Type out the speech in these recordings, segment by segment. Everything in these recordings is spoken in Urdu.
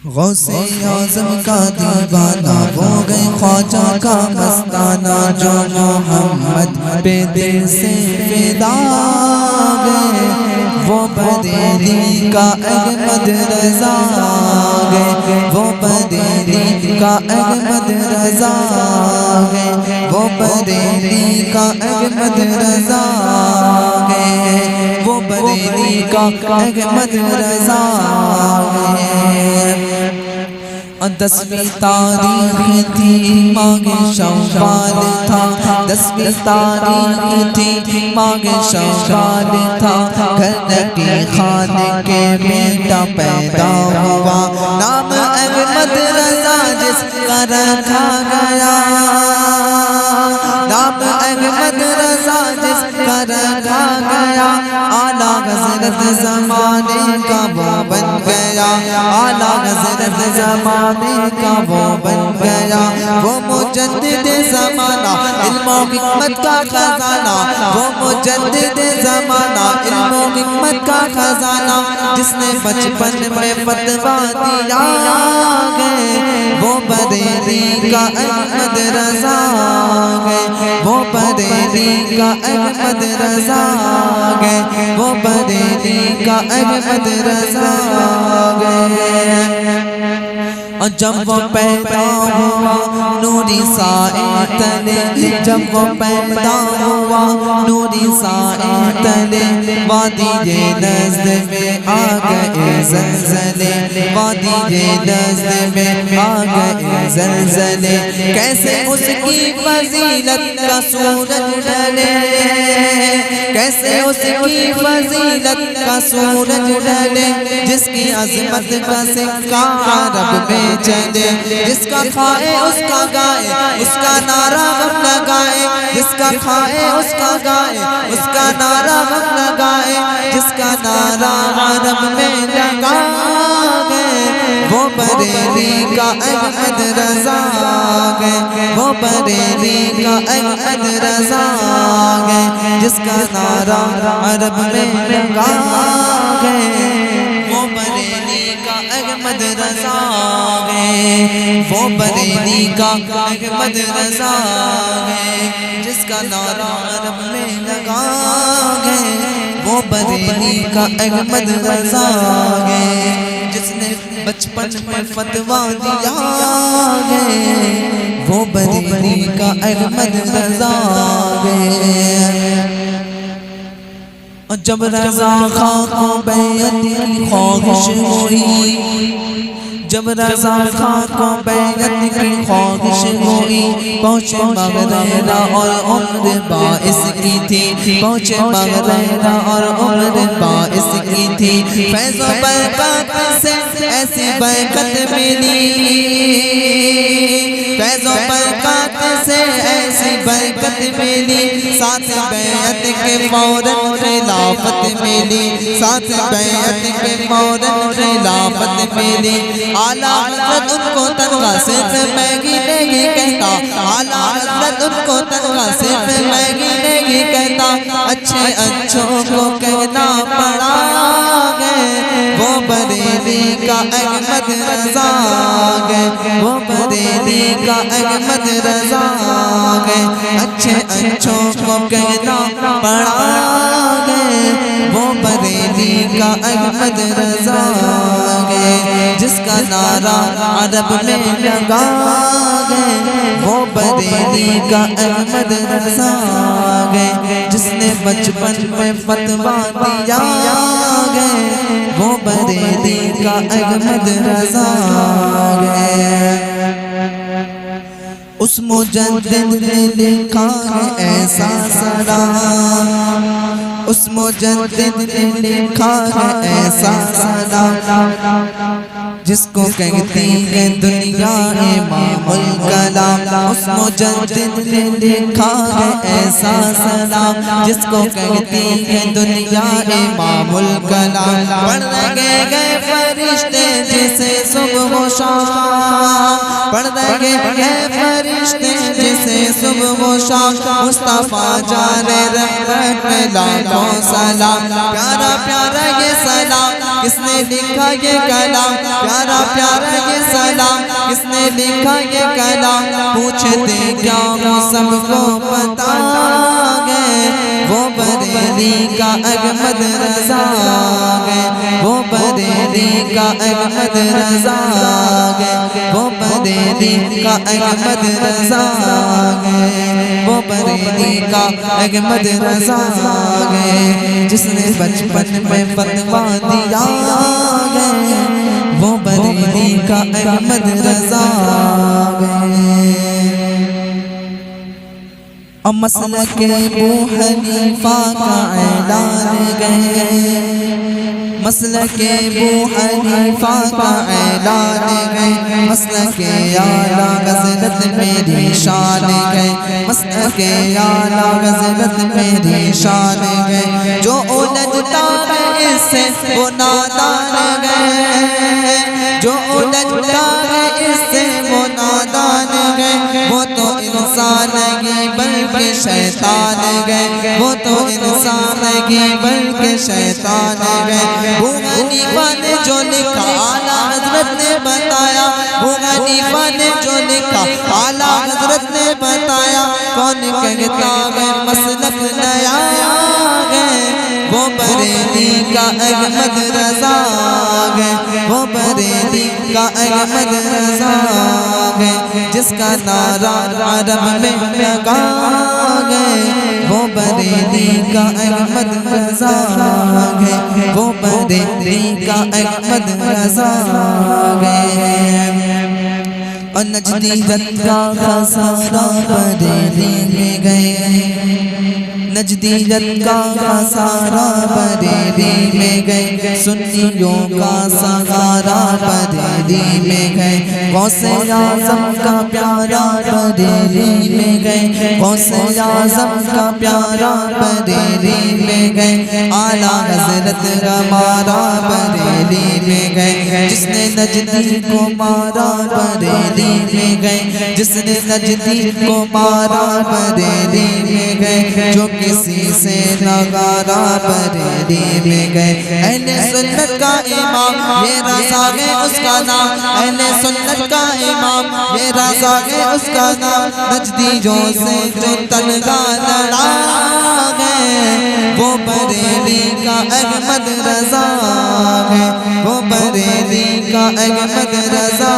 غوث اعظم کا دیوانہ وہ گئے خواجہ کا مستانہ جو محمد پہ دل سے فدا گئے وہ بریلی کا احمد رضا گئے وہ بریلی کا احمد رضا گئے وہ بریلی کا احمد رضا گئے وہ بریلی کا احمد رضا گئے 10ویں تاریخ تھی ماہ شوال تھا 10ویں تاریخ تھی ماہ شوال تھا گھر خانے کے بیٹا پیدا ہوا نام احمد رضا جس کا رکھا گیا نام احمد رضا جس کا رکھا گیا اعلیٰ حضرت زمانے کا وہ بن گیا اعلیٰ حضرت زمانے کا وہ بن گیا وہ مجدد زمانہ علم و حکمت کا خزانہ وہ مجدد زمانہ علم و حکمت کا خزانہ جس نے بچپن میں فتویٰ دیا گئے وہ بریلی کا احمد رضا گئے وہ بریلی کا احمد رضا گئے وہ بریلی کا احمد رضا گئے اور جب وہ پیدا ہوا نوری سائے تلے جب وہ پیدا ہوا نوری سائے تلے وادی نزد میں آ گئے زلزلے وادی نزد میں آ گئے زلزلے کیسے اس کی فضیلت کا سورج ڈھلے کیسے اس کی فضیلت کا سورج ڈھلے جس کی عظمت کا سکہ عرب میں چلے جس کا کھائے اس کا گائے اس کا نعرہ غم لگائے جس کا کھائے اس کا گائے اس کا نعرہ غم لگائے جس کا نعرہ عرب میں لگا گئے وہ بریلی کا احمد رضا گئے وہ بریلی کا احمد رضا گئے جس کا نعرہ عرب میں لگا گئے وہ بریلی کا احمد رضا گئے وہ بریلی کا احمد رضا گئے جس کا نعرہ عرب میں لگا گئے وہ بریلی کا احمد رضا گئے جس نے بچپن میں فتویٰ دیا گئے وہ بریلی کا احمد رضا گئے جب رضا خاں کو بیعت کی خواہش ہوئی جب رضا خاں کو بیعت کی خواہش ہوئی پہنچے مغریرہ اور عمر باعث کی تھی پہنچے مغریرہ اور عمر باعث کی تھی فیض و برکت سے ایسی برکت ملی فیض و برکت سے ایسی برکت ملی ساتھ بیعت کے فوراً خلافت ملی ساتھ بیعت کے فوراً خلافت ملی اعلیٰ حضرت ان کو تنخواہ صرف مہنگی نہیں کہتا اعلیٰ حضرت ان کو تنخواہ صرف مہنگی نہیں کہتا اچھے اچھوں کو کہنا پڑا گئے وہ بریلی کا احمد رضا گئے وہ بریلی کا احمد رضا گئے اچھے اچھوں کو کہنا پڑا گئے وہ بریلی کا احمد رضا گئے جس کا نعرہ عرب میں لگا گئے وہ بریلی کا احمد رضا گئے جس نے بچپن میں فتویٰ دیا گئے وہ بریلی کا احمد رضا گئے اس مجدد نے لکھا ہے ایسا سلام اس مجدد نے لکھا ہے ایسا سلام جس کو کہتی ہے دنیا امام الکلام اس مجدد نے لکھا ہے ایسا سلام جس کو کہتی ہے دنیا امام الکلام پڑھ رہے گئے فرشتے جسے صبح و شام پڑھ رہے گئے فرشتے جسے صبح و شام مصطفیٰ جان رحمت میں لاکھوں سلام پیارا پیارا یہ سلام کس نے لکھا یہ کلام پیارا پیارا یہ سلام کس نے لکھا یہ کلام پوچھتے کیا وہ سب کو پتا گئے وہ بریلی کا احمد رضا گئے وہ بریلی کا احمد رضا گئے وہ بریلی کا احمد رضا گئے وہ بریلی کا احمد رضا گئے جس نے بچپن میں فتویٰ دیا گئے وہ بریلی کا احمد رضا گئے اور مسلک ابو حنیفہ کا اعلان گئے مسلک ابو حنیفہ کا اعلان گئے مسلک اعلیٰ حضرت میری شان گئے مسلک اعلیٰ حضرت میری شان گئے جو الجھتا ہے اس سے وہ نادان گئے جو الجھتا ہے اس سے وہ نادان گئے وہ تو انسان نہیں بلکہ شیطان گئے وہ تو انسان نہیں بلکہ شیطان گئے ابو حنیفہ نے جو لکھا اعلیٰ حضرت نے بتایا ابو حنیفہ نے جو لکھا اعلیٰ حضرت نے بتایا کون کہتا ہے مسلک نیا گئے وہ بریلی کا احمد رضا گئے وہ بریلی کا احمد رضا گئے جس کا نعرہ عرب میں لگا گئے وہ بریلی کا احمد رضا گئے وہ بریلی کا احمد رضا گئے اور نجدیت کا خسارہ بریلی میں گئے نجدیت کا خسارہ بریلی میں گئے سنیوں کا سہارا بریلی میں گئے غوث اعظم کا پیارا بریلی میں گئے غوث اعظم کا پیارا بریلی میں گئے اعلیٰ حضرت ہمارا بریلی میں گئے جس نے نجدی کو مارا بریلی میں گئے جس نے نجدی کو مارا بریلی میں گئے جو کسی سے نگارا بریلی میں گئے اہل سنت کا امام یہ رضا ہے اس کا نام اہل سنت کا امام یہ رضا ہے اس کا نام نجدیوں سے جو تنگا لڑا گئے وہ بریلی کا احمد رضا ہے وہ بریلی کا احمد رضا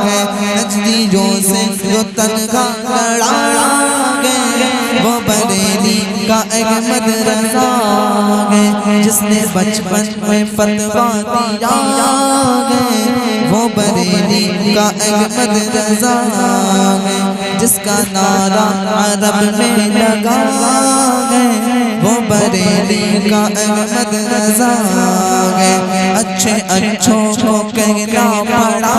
ہے نجدیوں سے جو تنگا لڑا گئے وہ بریلی کا احمد رضا گئے جس نے بچپن میں فتویٰ دیا گئے وہ بریلی کا احمد رضا گئے جس کا نعرہ عرب میں لگا گئے وہ بریلی کا احمد رضا گئے اچھے اچھوں کو کہنا پڑا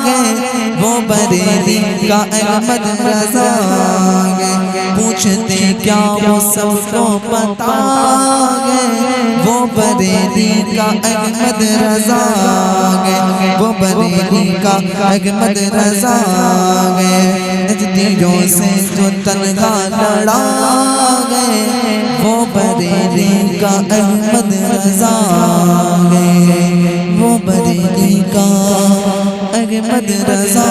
گئے وہ بریلی کا احمد رضا گئے پوچھتے کیا وہ سب کو پتا گئے وہ بریلی کا احمد رضا گئے وہ بریلی کا احمد رضا گئے نجدیوں سے جو تنگا لڑا گئے وہ بریلی کا احمد رضا گئے وہ بریلی کا احمد رضا